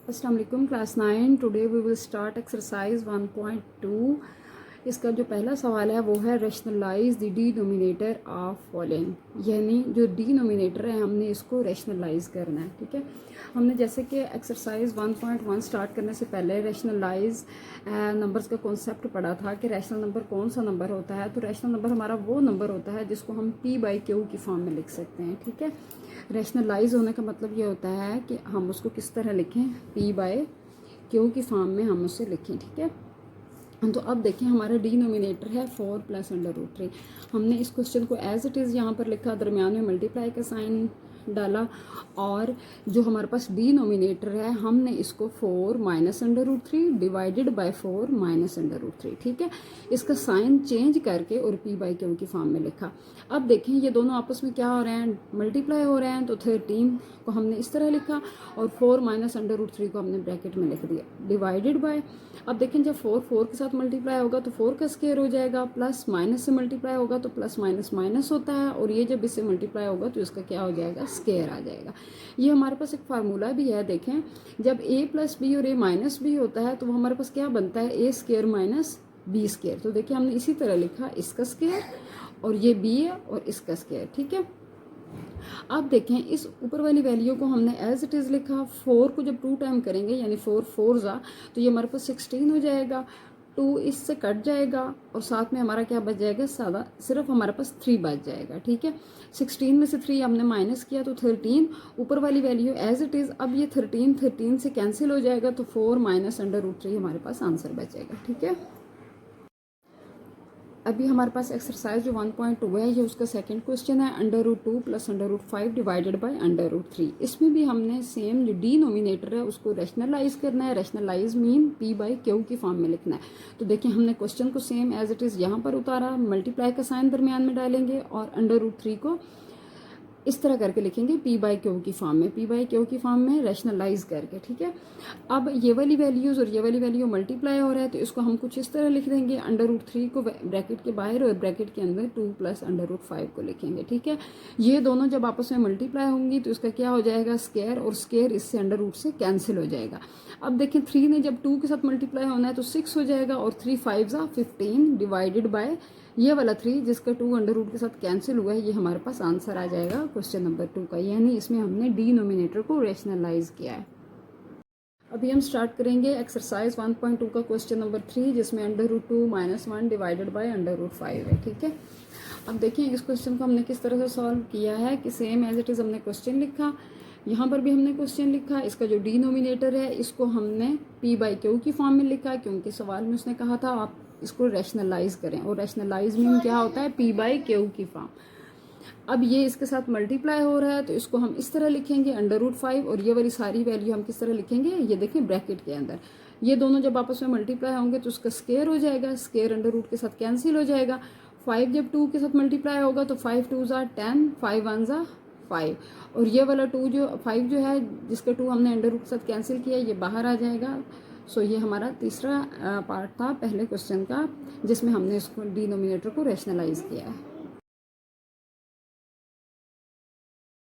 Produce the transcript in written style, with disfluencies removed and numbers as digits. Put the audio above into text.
अस्सलाम वालेकुम class 9। Today we will start exercise 1.2। इसका जो पहला सवाल है वो है rationalise the denominator of following, यानी जो डिनोमिनेटर है हमने इसको रैशनलाइज करना है। ठीक है, हमने जैसे कि एक्सरसाइज 1.1 स्टार्ट करने से पहले रैशनलाइज नंबर्स का कॉन्सेप्ट पढ़ा था कि रैशनल नंबर कौन सा नंबर होता है। तो रैशनल नंबर हमारा वो नंबर होता है जिसको हम p/q की फॉर्म में लिख सकते हैं। ठीक है, रैशनलाइज होने का मतलब ये होता है कि हम उसको किस तरह लिखें, p/q की फॉर्म में हम उसे लिखें। ठीक है, तो अब देखिए हमारा डिनोमिनेटर है 4 + √3। हमने इस क्वेश्चन को एज इट इज़ यहाँ पर लिखा, दरमियान में मल्टीप्लाई का साइन डाला, और जो हमारे पास डिनोमिनेटर है हमने इसको 4 - √3 डिवाइडेड बाय 4 - √3। ठीक है, इसका साइन चेंज करके और p/q की फॉर्म में लिखा। अब देखें ये दोनों आपस में क्या हो रहे हैं, मल्टीप्लाई हो रहे हैं। तो 13 को हमने इस तरह लिखा और 4 - √3 को हमने ब्रैकेट में लिख दिया, डिवाइडेड बाय। अब देखें जब 4 के साथ मल्टीप्लाई होगा तो 4 का स्क्वायर हो जाएगा, प्लस माइनस से मल्टीप्लाई होगा तो प्लस माइनस माइनस होता है, और ये जब इससे मल्टीप्लाई होगा तो इसका क्या हो जाएगा, स्क्वायर आ जाएगा। ये हमारे पास एक फार्मूला भी है, देखें जब a + b और a - b होता है तो वो हमारे पास क्या बनता है, a² - b²। तो देखिए हमने इसी तरह लिखा, इसका स्क्वायर और ये b है और इसका स्क्वायर। ठीक है, अब देखें इस ऊपर वाली वैल्यू को हमने एज इट इज़ लिखा। 4 को जब 2 टाइम करेंगे यानी 4 4 जा तो ये हमारे पास 16 हो जाएगा, 2 इससे कट जाएगा और साथ में हमारा क्या बच जाएगा, सादा सिर्फ हमारे पास 3 बच जाएगा। ठीक है, 16 में से 3 हमने माइनस किया तो 13, ऊपर वाली वैल्यू एज इट इज़। अब ये 13 से कैंसिल हो जाएगा तो 4 - √3 हमारे पास आंसर बचेगा। ठीक है, अभी हमारे पास एक्सरसाइज जो 1.2 है ये उसका सेकंड क्वेश्चन है, √2 + √5 डिवाइडेड बाय √3। इसमें भी हमने सेम जो डिनोमिनेटर है उसको रैशनलाइज करना है। रैशनलाइज मीन p/q की फॉर्म में लिखना है। तो देखिए हमने क्वेश्चन को सेम एज इट इज़ यहाँ पर उतारा, मल्टीप्लाई का साइन दरमियान में डालेंगे और √3 को इस तरह करके लिखेंगे p/q की फॉर्म में, p/q की फॉर्म में रैशनलाइज करके। ठीक है, अब ये वाली वैल्यूज़ और ये वाली वैल्यू मल्टीप्लाई हो रहा है तो इसको हम कुछ इस तरह लिख देंगे, √3 को ब्रैकेट के बाहर और ब्रैकेट के अंदर 2 + √5 को लिखेंगे। ठीक है, ये दोनों जब आपस में मल्टीप्लाई होंगी तो इसका क्या हो जाएगा, स्क्वायर, और स्क्वायर इससे √ से कैंसिल हो जाएगा। अब देखें 3 ने जब 2 के साथ मल्टीप्लाई होना है तो 6 हो जाएगा, और 3 5 = 15 डिवाइडेड बाय ये वाला 3 जिसका 2 √ के साथ कैंसिल हुआ है, ये हमारे पास आंसर आ जाएगा क्वेश्चन नंबर 2 का, यानी इसमें हमने डिनोमिनेटर को रैशनलाइज किया है। अभी हम स्टार्ट करेंगे एक्सरसाइज 1.2 का क्वेश्चन नंबर 3, जिसमें √2 - 1 डिवाइडेड बाय √5 है। ठीक है, अब देखिए इस क्वेश्चन को हमने किस तरह से सॉल्व किया है कि सेम एज इट इज़ हमने क्वेश्चन लिखा, यहाँ पर भी हमने क्वेश्चन लिखा। इसका जो डिनोमिनेटर है इसको हमने p/q की फॉर्म में लिखा, क्योंकि सवाल में उसने कहा था आप इसको रैशनलाइज करें, और रैशनलाइज मीन क्या होता है, p/q की फॉर्म। अब ये इसके साथ मल्टीप्लाई हो रहा है तो इसको हम इस तरह लिखेंगे √5, और ये वाली सारी वैल्यू हम किस तरह लिखेंगे, ये देखें ब्रैकेट के अंदर। ये दोनों जब आपस में मल्टीप्लाई होंगे तो उसका स्क्वायर हो जाएगा, स्क्वायर √ के साथ कैंसिल हो जाएगा। 5 जब 2 के साथ मल्टीप्लाई होगा तो 5 2 = 10, 5 1 = 5, और ये वाला 5 जो है जिसका 2 हमने √ के साथ कैंसिल किया, ये बाहर आ जाएगा। सो ये हमारा तीसरा पार्ट था पहले क्वेश्चन का, जिसमें हमने इसको डिनोमिनेटर को रैशनलाइज किया है।